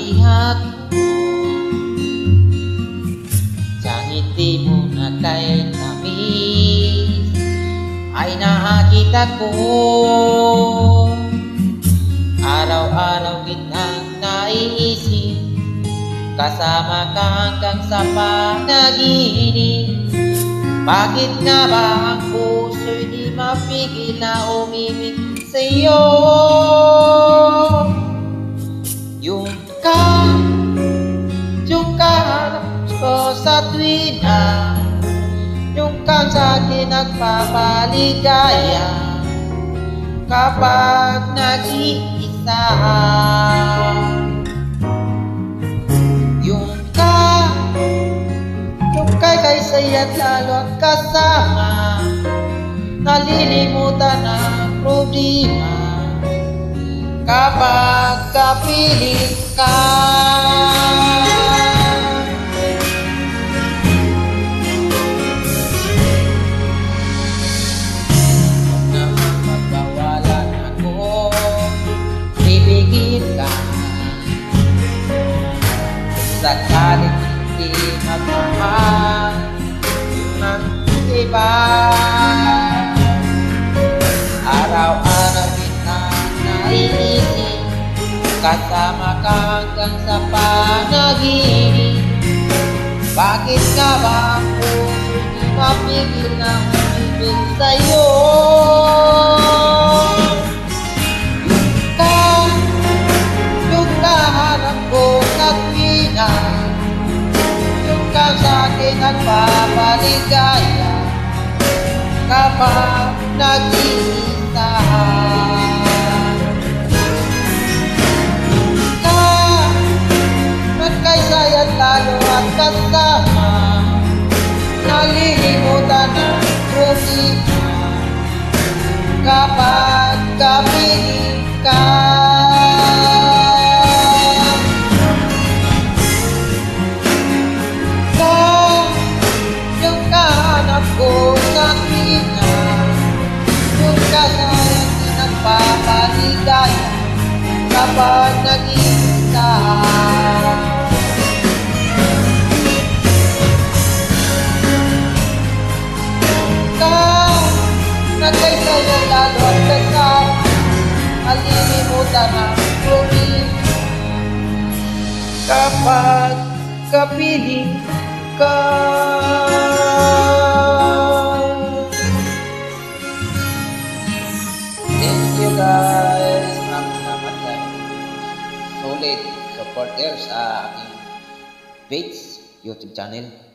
ihag sa ngiti mo na kay tamis ay nakita ko. Araw-araw kitang naiisip, kasama ka hanggang sa panaginip. Bakit nga ba ang puso'y di mapigil na umibig sa'yo? Yung kaharap ko sa tuwina, yung kang sa'kin nagpapaligaya kapag nag-iisa. Yung kay saya't lalo at kasama, nalilimutan ang problema kapag kapiling ka. Napapawalan ako, bibigin ka sakaling hindi magmahal ng iba. Araw-araw kita naiisip, kasama ka hanggang sa panaginip. Bakit ka ba ako hindi mapigil na umibig sa'yo? Yung kaharap ko sa tuwina, yung kang sa'kin nagpapaligaya kapag nag-iisa. Nagkaisaya't lalo at kasama, nalilimutan ang problema kapag kapiling ka. Yung kahanap ko sa tuwina, yung kasayang nagpapaligaya kapag nag-iisa. Nagkaisaya't lalo at kasama, nalilimutan ang problema kapag kapiling ka. Thank you guys. Salamat sa solid supporter sa aking page, YouTube channel.